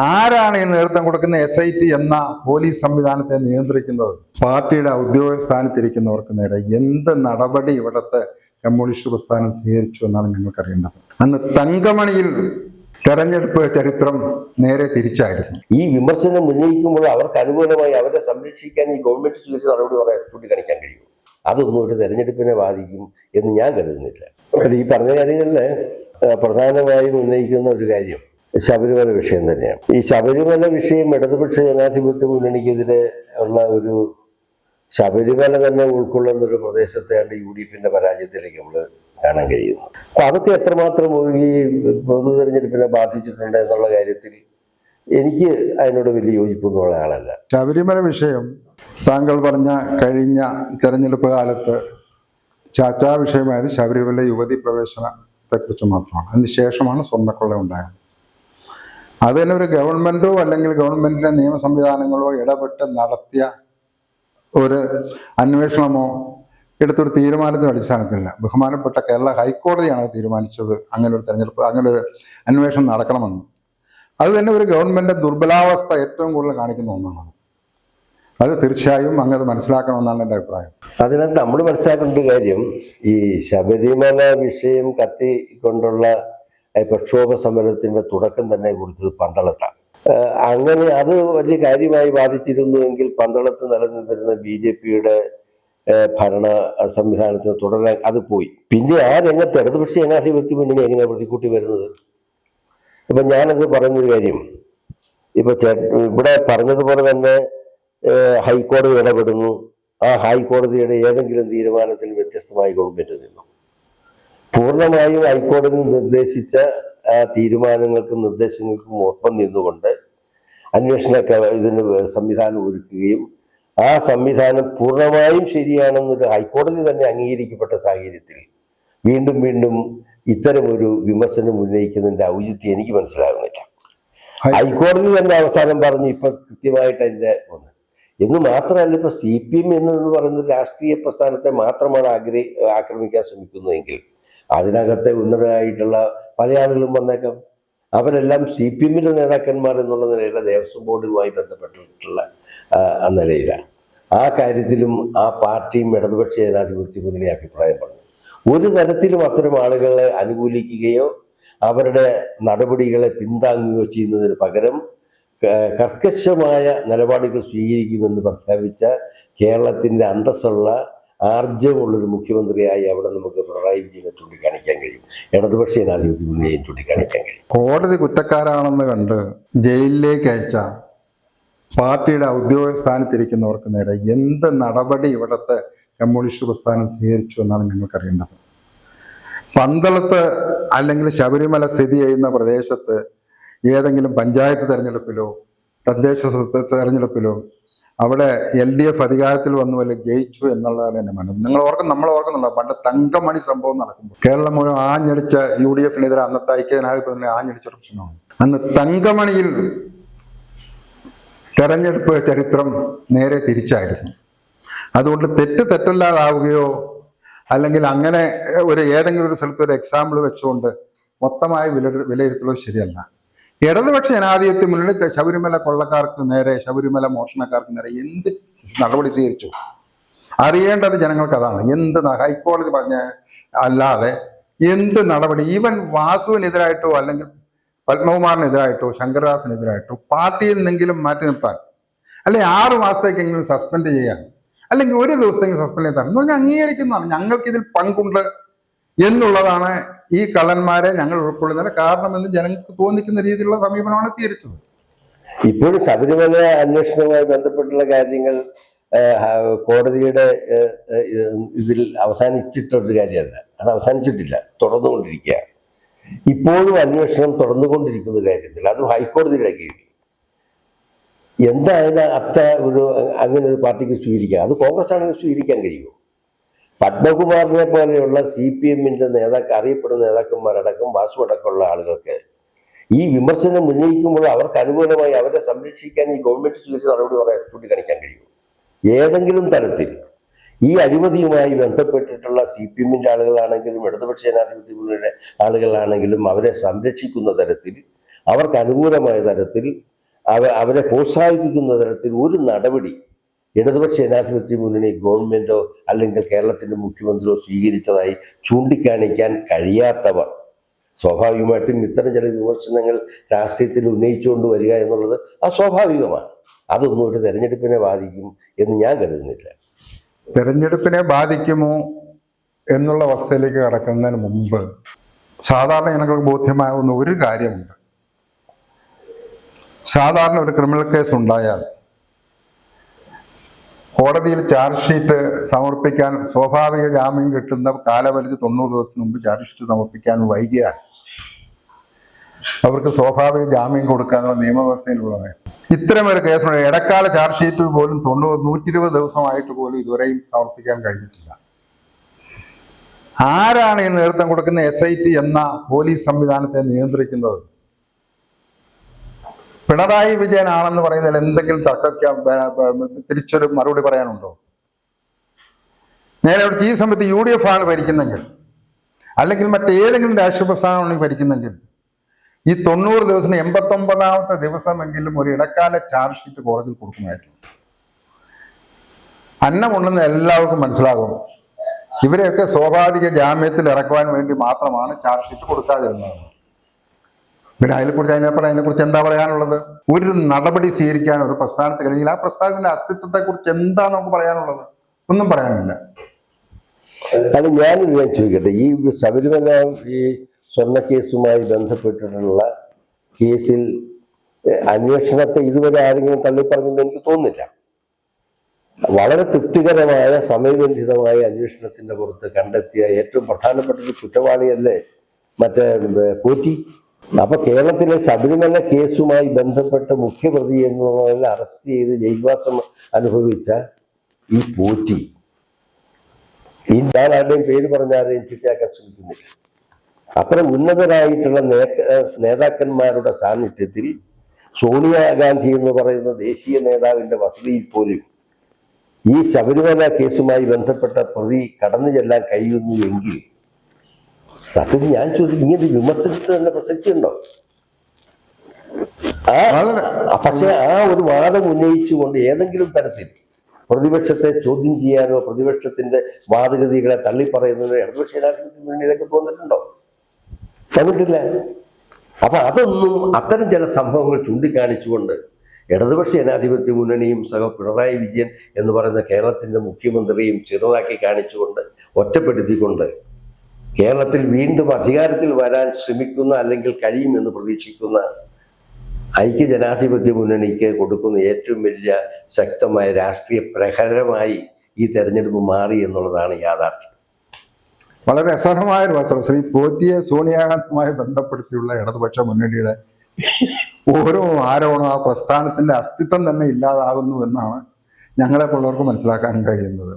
ആരാണ് ഈ നേതൃത്വം കൊടുക്കുന്ന SIT എന്ന പോലീസ് സംവിധാനത്തെ നിയന്ത്രിക്കുന്നത്? പാർട്ടിയുടെ ഔദ്യോഗിക സ്ഥാനത്തിരിക്കുന്നവർക്ക് നേരെ എന്ത് നടപടി ഇവിടുത്തെ കമ്മ്യൂണിസ്റ്റ് പ്രസ്ഥാനം സ്വീകരിച്ചു എന്നാണ് ഞങ്ങൾക്കറിയേണ്ടത്. അന്ന് തങ്കമണിയിൽ തെരഞ്ഞെടുപ്പ് ചരിത്രം നേരെ തിരിച്ചായിരുന്നു. ഈ വിമർശനം ഉന്നയിക്കുമ്പോൾ അവർക്ക് അനുകൂലമായി അവരെ സംരക്ഷിക്കാൻ ഈ ഗവൺമെന്റ് സ്വീകരിച്ച നടപടി പറയാൻ ചൂണ്ടിക്കാണിക്കാൻ കഴിയും. അതൊന്നും ഒരു തെരഞ്ഞെടുപ്പിനെ ബാധിക്കും എന്ന് ഞാൻ കരുതുന്നില്ല. ഈ പറഞ്ഞ കാര്യങ്ങളിൽ പ്രധാനമായും ഉന്നയിക്കുന്ന ഒരു കാര്യം ശബരിമല വിഷയം തന്നെയാണ്. ഈ ശബരിമല വിഷയം ഇടതുപക്ഷ ജനാധിപത്യ മുന്നണിക്കെതിരെ ഉള്ള ഒരു ശബരിമല തന്നെ ഉൾക്കൊള്ളുന്ന ഒരു പ്രദേശത്തെയാണ് UDFന്റെ പരാജയത്തിലേക്ക് നമ്മൾ കാണാൻ കഴിയുന്നു. അപ്പൊ അതൊക്കെ എത്രമാത്രം ഈ പൊതു തെരഞ്ഞെടുപ്പിനെ ബാധിച്ചിട്ടുണ്ട് എന്നുള്ള കാര്യത്തിൽ എനിക്ക് അതിനോട് വലിയ യോജിപ്പൊന്നുള്ള ആളല്ല. ശബരിമല വിഷയം താങ്കൾ പറഞ്ഞ കഴിഞ്ഞ തെരഞ്ഞെടുപ്പ് കാലത്ത് ചർച്ചാ വിഷയമായത് ശബരിമല യുവതി പ്രവേശനത്തെക്കുറിച്ച് മാത്രമാണ്. അതിനുശേഷമാണ് സ്വർണ്ണക്കൊള്ള ഉണ്ടായത്. അത് തന്നെ ഒരു ഗവൺമെന്റോ അല്ലെങ്കിൽ ഗവൺമെന്റിന്റെ നിയമ സംവിധാനങ്ങളോ ഇടപെട്ട് നടത്തിയ ഒരു അന്വേഷണമോ എടുത്തൊരു തീരുമാനത്തിന്റെ അടിസ്ഥാനത്തിലല്ല. ബഹുമാനപ്പെട്ട കേരള ഹൈക്കോടതിയാണ് തീരുമാനിച്ചത് അങ്ങനെ ഒരു തെരഞ്ഞെടുപ്പ്, അങ്ങനെ ഒരു അന്വേഷണം നടക്കണമെന്ന്. അത് തന്നെ ഒരു ഗവൺമെന്റ് ദുർബലാവസ്ഥ ഏറ്റവും കൂടുതൽ കാണിക്കുന്ന ഒന്നാണ്. അത് തീർച്ചയായും അങ്ങത് മനസ്സിലാക്കണമെന്നാണ് എൻ്റെ അഭിപ്രായം. അതിനകത്ത് നമ്മൾ മനസ്സിലാക്കേണ്ട കാര്യം, ഈ ശബരിമല വിഷയം കത്തിക്കൊണ്ടുള്ള പ്രക്ഷോഭ സമരത്തിന്റെ തുടക്കം തന്നെ കുറിച്ചത് പന്തളത്താണ്. അങ്ങനെ അത് വലിയ കാര്യമായി ബാധിച്ചിരുന്നുവെങ്കിൽ പന്തളത്ത് നിലനിന്നിരുന്ന BJPയുടെ ഭരണ സംവിധാനത്തിന് തുടരാൻ അത് പോയി. പിന്നെ ആ രംഗത്ത് ഇടതുപക്ഷ ജനാധിപത്യ മുന്നണി എങ്ങനെ പ്രതിക്കൂട്ടി വരുന്നത്? ഇപ്പൊ ഞാനത് പറഞ്ഞൊരു കാര്യം, ഇപ്പൊ ഇവിടെ പറഞ്ഞതുപോലെ തന്നെ ഹൈക്കോടതി ഇടപെടുന്നു. ആ ഹൈക്കോടതിയുടെ ഏതെങ്കിലും തീരുമാനത്തിൽ വ്യത്യസ്തമായി ഗവൺമെന്റ് നിന്നു. പൂർണ്ണമായും ഹൈക്കോടതി നിർദ്ദേശിച്ച ആ തീരുമാനങ്ങൾക്കും നിർദ്ദേശങ്ങൾക്കും ഒപ്പം നിന്നുകൊണ്ട് ഇതിന് സംവിധാനം ഒരുക്കുകയും ആ സംവിധാനം പൂർണ്ണമായും ശരിയാണെന്നൊരു ഹൈക്കോടതി തന്നെ അംഗീകരിക്കപ്പെട്ട സാഹചര്യത്തിൽ വീണ്ടും വീണ്ടും ഇത്തരമൊരു വിമർശനം ഉന്നയിക്കുന്നതിന്റെ ഔചിത്യം എനിക്ക് മനസ്സിലാകുന്നില്ല. ഹൈക്കോടതി തന്നെ അവസാനം പറഞ്ഞു ഇപ്പൊ കൃത്യമായിട്ട് അതിന്റെ എന്ന് മാത്രമല്ല, ഇപ്പൊ CPM എന്ന് പറയുന്ന രാഷ്ട്രീയ പ്രസ്ഥാനത്തെ മാത്രമാണ് ആക്രമിക്കാൻ ശ്രമിക്കുന്നതെങ്കിൽ അതിനകത്തെ ഉന്നതരായിട്ടുള്ള പല ആളുകളും വന്നേക്കാം. അവരെല്ലാം CPMന്റെ നേതാക്കന്മാർ എന്നുള്ള നിലയിലുള്ള ദേവസ്വം ബോർഡുമായി ബന്ധപ്പെട്ടിട്ടുള്ള നിലയിലാണ്. ആ കാര്യത്തിലും ആ പാർട്ടിയും ഇടതുപക്ഷ ജനാധിപത്യ മുന്നണി അഭിപ്രായം പറഞ്ഞു. ഒരു തരത്തിലും അത്തരം ആളുകളെ അനുകൂലിക്കുകയോ അവരുടെ നടപടികളെ പിന്താങ്ങുകയോ ചെയ്യുന്നതിന് പകരം കർക്കശമായ നിലപാടുകൾ സ്വീകരിക്കുമെന്ന് പ്രഖ്യാപിച്ച കേരളത്തിന്റെ അന്തസ്സുള്ള ആർജവമുള്ളൊരു മുഖ്യമന്ത്രിയായി അവിടെ നമുക്ക് പിണറായി വിജയനെ ചൂണ്ടിക്കാണിക്കാൻ കഴിയും, ഇടതുപക്ഷ ജനാധിപത്യ മുന്നണിയെ ചൂണ്ടിക്കാണിക്കാൻ കഴിയും. കോടതി കുറ്റക്കാരാണെന്ന് കണ്ട് ജയിലിലേക്ക് അയച്ച പാർട്ടിയുടെ ഔദ്യോഗിക സ്ഥാനത്തിരിക്കുന്നവർക്ക് നേരെ എന്ത് നടപടി ഇവിടുത്തെ കമ്മ്യൂണിസ്റ്റ് പ്രസ്ഥാനം സ്വീകരിച്ചു എന്നാണ് ഞങ്ങൾക്കറിയേണ്ടത്. പന്തളത്ത് അല്ലെങ്കിൽ ശബരിമല സ്ഥിതി ചെയ്യുന്ന പ്രദേശത്ത് ഏതെങ്കിലും പഞ്ചായത്ത് തെരഞ്ഞെടുപ്പിലോ തദ്ദേശ തെരഞ്ഞെടുപ്പിലോ അവിടെ LDF അധികാരത്തിൽ വന്നു വല്ല ജയിച്ചു എന്നുള്ളത് തന്നെ മനസ്സിൽ. നമ്മൾ ഓർക്കുന്നുണ്ടോ പണ്ട് തങ്കമണി സംഭവം നടക്കുമ്പോൾ കേരളം മുഴുവൻ ആഞ്ഞടിച്ച UDFനെതിരെ അന്നത്തെ ഐക്യജനാധിപത്യത്തിനെ ആഞ്ഞടിച്ചൊരു പ്രശ്നമാണ്. അന്ന് തങ്കമണിയിൽ തെരഞ്ഞെടുപ്പ് ചരിത്രം നേരെ തിരിച്ചായിരുന്നു. അതുകൊണ്ട് തെറ്റല്ലാതാവുകയോ അല്ലെങ്കിൽ അങ്ങനെ ഏതെങ്കിലും ഒരു സ്ഥലത്ത് ഒരു എക്സാമ്പിൾ വെച്ചുകൊണ്ട് മൊത്തമായി വിലയിരുത്തലോ ശരിയല്ല. ഇടതുപക്ഷ ജനാധിപത്യ മുന്നണി ശബരിമല കൊള്ളക്കാർക്ക് നേരെ, ശബരിമല മോഷണക്കാർക്ക് നേരെ എന്ത് നടപടി സ്വീകരിച്ചു? അറിയേണ്ടത് ജനങ്ങൾക്ക് അതാണ്. എന്ത് ഹൈക്കോടതി പറഞ്ഞ അല്ലാതെ എന്ത് നടപടി? ഈവൻ വാസുവിനെതിരായിട്ടോ അല്ലെങ്കിൽ പത്മകുമാറിനെതിരായിട്ടോ ശങ്കരദാസിനെതിരായിട്ടോ പാർട്ടിയിൽ നിന്നെങ്കിലും മാറ്റി നിർത്താൻ, അല്ലെങ്കിൽ 6 മാസത്തേക്കെങ്കിലും സസ്പെൻഡ് ചെയ്യാൻ, അല്ലെങ്കിൽ 1 ദിവസത്തേക്ക് സസ്പെൻഡ് ചെയ്താൽ എന്ന് പറഞ്ഞാൽ അംഗീകരിക്കുന്നതാണ്. ഞങ്ങൾക്കിതിൽ പങ്കുണ്ട് എന്നുള്ളതാണ് ഈ കള്ളന്മാരെ ഞങ്ങൾ ഉൾക്കൊള്ളുന്നതിന് കാരണമെന്ന് ജനങ്ങൾക്ക് തോന്നിക്കുന്ന രീതിയിലുള്ള സമീപനമാണ് സ്വീകരിച്ചത്. ഇപ്പോഴും ശബരിമല അന്വേഷണവുമായി ബന്ധപ്പെട്ടുള്ള കാര്യങ്ങൾ കോടതിയുടെ ഇതിൽ അവസാനിച്ചിട്ടൊരു കാര്യമല്ല, അത് അവസാനിച്ചിട്ടില്ല, തുടർന്നുകൊണ്ടിരിക്കുക. ഇപ്പോഴും അന്വേഷണം തുടർന്നുകൊണ്ടിരിക്കുന്ന കാര്യത്തിൽ അത് ഹൈക്കോടതിയുടെ കീഴിൽ എന്തായാലും അങ്ങനെ ഒരു പാർട്ടിക്ക് സ്വീകരിക്കാം. അത് കോൺഗ്രസ് ആണെങ്കിൽ സ്വീകരിക്കാൻ കഴിയുമോ? പത്മകുമാറിനെ പോലെയുള്ള CPMന്റെ അറിയപ്പെടുന്ന നേതാക്കന്മാരടക്കം വാസു അടക്കമുള്ള ആളുകൾക്ക് ഈ വിമർശനം ഉന്നയിക്കുമ്പോൾ അവർക്ക് അനുകൂലമായി അവരെ സംരക്ഷിക്കാൻ ഈ ഗവൺമെന്റ് സ്വീകരിച്ച നടപടി പറയാൻ ചൂണ്ടിക്കാണിക്കാൻ കഴിയും. ഏതെങ്കിലും തരത്തിൽ ഈ അഴിമതിയുമായി ബന്ധപ്പെട്ടിട്ടുള്ള CPMന്റെ ആളുകളാണെങ്കിലും ഇടതുപക്ഷ ജനാധിപത്യ മുന്നണിയുടെ ആളുകളാണെങ്കിലും അവരെ സംരക്ഷിക്കുന്ന തരത്തിൽ അവർക്ക് അനുകൂലമായ തരത്തിൽ അവരെ പ്രോത്സാഹിപ്പിക്കുന്ന തരത്തിൽ ഒരു നടപടി ഇടതുപക്ഷ ജനാധിപത്യ മുന്നണി ഗവൺമെന്റോ അല്ലെങ്കിൽ കേരളത്തിന്റെ മുഖ്യമന്ത്രിയോ സ്വീകരിച്ചതായി ചൂണ്ടിക്കാണിക്കാൻ കഴിയാത്തവർ സ്വാഭാവികമായിട്ടും ഇത്തരം ചില വിമർശനങ്ങൾ രാഷ്ട്രീയത്തിൽ ഉന്നയിച്ചുകൊണ്ട് വരിക എന്നുള്ളത് അസ്വാഭാവികമാണ്. അതൊന്നും ഒരു തെരഞ്ഞെടുപ്പിനെ ബാധിക്കും എന്ന് ഞാൻ കരുതുന്നില്ല. തെരഞ്ഞെടുപ്പിനെ ബാധിക്കുമോ എന്നുള്ള അവസ്ഥയിലേക്ക് കടക്കുന്നതിന് മുമ്പ് സാധാരണ ജനങ്ങൾക്ക് ബോധ്യമാകുന്ന ഒരു കാര്യമുണ്ട്. സാധാരണ ഒരു ക്രിമിനൽ കേസ് ഉണ്ടായാൽ കോടതിയിൽ ചാർജ് ഷീറ്റ് സമർപ്പിക്കാൻ സ്വാഭാവിക ജാമ്യം കിട്ടുന്ന കാലപരിധി 90 ദിവസത്തിന് മുമ്പ് ചാർജ് ഷീറ്റ് സമർപ്പിക്കാൻ വൈകിയാൽ അവർക്ക് സ്വാഭാവിക ജാമ്യം കൊടുക്കാനുള്ള നിയമവ്യവസ്ഥയിലുള്ളതാണ്. ഇത്തരം ഒരു കേസുണ്ട്. ഇടക്കാല ചാർജ് ഷീറ്റ് പോലും 120 ദിവസമായിട്ട് പോലും ഇതുവരെയും സമർപ്പിക്കാൻ കഴിഞ്ഞിട്ടില്ല. ആരാണ് ഈ നേതൃത്വം കൊടുക്കുന്ന SIT എന്ന പോലീസ് സംവിധാനത്തെ നിയന്ത്രിക്കുന്നത്? പിണറായി വിജയനാണെന്ന് പറയുന്നതിൽ എന്തെങ്കിലും തിരിച്ചൊരു മറുപടി പറയാനുണ്ടോ? നേരെ ഈ സമയത്ത് UDF ആണ് ഭരിക്കുന്നെങ്കിൽ, അല്ലെങ്കിൽ മറ്റേതെങ്കിലും രാഷ്ട്രീയ പ്രസ്ഥാനമാണ് ഭരിക്കുന്നെങ്കിൽ, ഈ 90 ദിവസം 89ാമത്തെ ദിവസമെങ്കിലും ഒരു ഇടക്കാല ചാർജ് ഷീറ്റ് കോടതിയിൽ കൊടുക്കുമായിരുന്നു. അന്നമുണ്ടെന്ന് എല്ലാവർക്കും മനസ്സിലാകും. ഇവരെയൊക്കെ സ്വാഭാവിക ജാമ്യത്തിൽ ഇറക്കുവാൻ വേണ്ടി മാത്രമാണ് ചാർജ് ഷീറ്റ് കൊടുക്കാതിരുന്നത്. പിന്നെ അതിനെക്കുറിച്ച് എന്താ പറയാനുള്ളത്? ഒരു നടപടി സ്വീകരിക്കാൻ ഒരു പ്രസ്ഥാനത്ത് കഴിഞ്ഞാൽ ആ പ്രസ്ഥാനത്തിന്റെ അസ്തിത്വത്തെ കുറിച്ച് എന്താ നമുക്ക് പറയാനുള്ളത്? ഒന്നും പറയാനില്ല. അല്ല, ഞാനിത് ചോദിക്കട്ടെ, ഈ ശബരിമല ഈ സ്വർണ്ണ കേസുമായി ബന്ധപ്പെട്ടിട്ടുള്ള കേസിൽ അന്വേഷണത്തെ ഇതുവരെ ആരെങ്കിലും തള്ളിപ്പറഞ്ഞെന്ന് എനിക്ക് തോന്നുന്നില്ല. വളരെ തൃപ്തികരമായ സമയബന്ധിതമായ അന്വേഷണത്തിന്റെ പുറത്ത് കണ്ടെത്തിയ ഏറ്റവും പ്രധാനപ്പെട്ട ഒരു കുറ്റവാളിയല്ലേ മറ്റേ പോറ്റി? അപ്പൊ കേരളത്തിലെ ശബരിമല കേസുമായി ബന്ധപ്പെട്ട മുഖ്യപ്രതി എന്നുള്ളതിൽ അറസ്റ്റ് ചെയ്ത് ജയിൽവാസം അനുഭവിച്ച ഈ പോറ്റി, ഞാൻ ആരുടെയും പേര് പറഞ്ഞാരെയും തിരിച്ചാക്കാൻ ശ്രമിക്കുന്നില്ല. അത്ര ഉന്നതരായിട്ടുള്ള നേതാക്കന്മാരുടെ സാന്നിധ്യത്തിൽ സോണിയാഗാന്ധി എന്ന് പറയുന്ന ദേശീയ നേതാവിന്റെ വസതിയിൽ പോലും ഈ ശബരിമല കേസുമായി ബന്ധപ്പെട്ട പ്രതി കടന്നു ചെല്ലാൻ കഴിയുന്നു എങ്കിൽ സത്യത്തിൽ ഞാൻ ചോദിക്കും, ഇങ്ങനെ വിമർശനത്തിന് തന്നെ പ്രസക്തി ഉണ്ടോ? പക്ഷെ ആ ഒരു വാദം ഉന്നയിച്ചുകൊണ്ട് ഏതെങ്കിലും തരത്തിൽ പ്രതിപക്ഷത്തെ ചോദ്യം ചെയ്യാനോ പ്രതിപക്ഷത്തിന്റെ വാദഗതികളെ തള്ളിപ്പറയുന്നതിനോ ഇടതുപക്ഷ ജനാധിപത്യ മുന്നണിയിലേക്ക് തോന്നിട്ടുണ്ടോ? വന്നിട്ടില്ല. അപ്പൊ അതൊന്നും, അത്തരം ചില സംഭവങ്ങൾ ചൂണ്ടിക്കാണിച്ചുകൊണ്ട് ഇടതുപക്ഷ ജനാധിപത്യ മുന്നണിയും പിണറായി വിജയൻ എന്ന് പറയുന്ന കേരളത്തിന്റെ മുഖ്യമന്ത്രിയും ചെറുതാക്കി കാണിച്ചുകൊണ്ട് ഒറ്റപ്പെടുത്തിക്കൊണ്ട് കേരളത്തിൽ വീണ്ടും അധികാരത്തിൽ വരാൻ ശ്രമിക്കുന്ന അല്ലെങ്കിൽ കഴിയുമെന്ന് പ്രതീക്ഷിക്കുന്ന ഐക്യ ജനാധിപത്യ മുന്നണിക്ക് കൊടുക്കുന്ന ഏറ്റവും വലിയ ശക്തമായ രാഷ്ട്രീയ പ്രഹരമായി ഈ തെരഞ്ഞെടുപ്പ് മാറി എന്നുള്ളതാണ് യാഥാർത്ഥ്യം. വളരെ രസകരമായ ഒരു വസ്ത്രം. ശ്രീ പോറ്റിയെ സോണിയാഗാന്ധിയുമായി ബന്ധപ്പെടുത്തിയുള്ള ഇടതുപക്ഷ മുന്നണിയുടെ ഓരോ ആരോപണം ആ പ്രസ്ഥാനത്തിന്റെ അസ്തിത്വം തന്നെ ഇല്ലാതാകുന്നു എന്നാണ് ഞങ്ങളെപ്പോലുള്ളവർക്ക് മനസ്സിലാക്കാൻ കഴിയുന്നത്.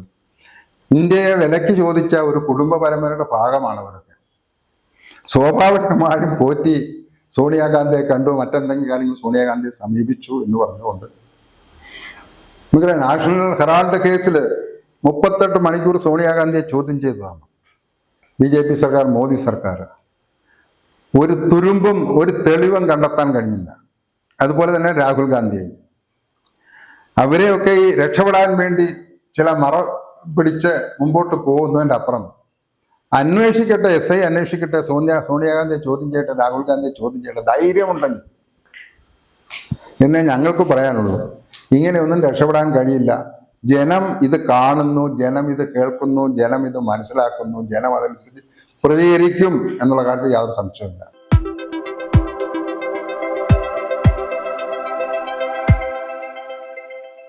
ഇന്ത്യയെ വിലക്ക് ചോദിച്ച ഒരു കുടുംബ പരമ്പരയുടെ ഭാഗമാണ് അവരൊക്കെ. സ്വാഭാവികമായും പോറ്റി സോണിയാഗാന്ധിയെ കണ്ടു, മറ്റെന്തെങ്കിലും കാര്യങ്ങൾ സോണിയാഗാന്ധിയെ സമീപിച്ചു എന്ന് പറഞ്ഞുകൊണ്ട് നമുക്കറിയാം, നാഷണൽ ഹെറാൾഡ് കേസിൽ 38 മണിക്കൂർ സോണിയാഗാന്ധിയെ ചോദ്യം ചെയ്തതാണ് BJP സർക്കാർ, മോദി സർക്കാർ. ഒരു തുരുമ്പും ഒരു തെളിവും കണ്ടെത്താൻ കഴിഞ്ഞില്ല. അതുപോലെ തന്നെ രാഹുൽ ഗാന്ധിയെയും. അവരെയൊക്കെ ഈ രക്ഷപ്പെടാൻ വേണ്ടി ചില മറ പിടിച്ച് മുമ്പോട്ട് പോകുന്നതിൻ്റെ അപ്പുറം അന്വേഷിക്കട്ടെ, SI അന്വേഷിക്കട്ടെ, സോണിയാഗാന്ധിയെ ചോദ്യം ചെയ്യട്ടെ, രാഹുൽ ഗാന്ധിയെ ചോദ്യം ചെയ്യട്ടെ, ധൈര്യമുണ്ടെങ്കിൽ എന്നേ ഞങ്ങൾക്ക് പറയാനുള്ളൂ. ഇങ്ങനെയൊന്നും രക്ഷപ്പെടാൻ കഴിയില്ല. ജനം ഇത് കാണുന്നു, ജനം ഇത് കേൾക്കുന്നു, ജനം ഇത് മനസ്സിലാക്കുന്നു, ജനം അതനുസരിച്ച് പ്രതികരിക്കും എന്നുള്ള കാര്യത്തിൽ യാതൊരു സംശയമില്ല.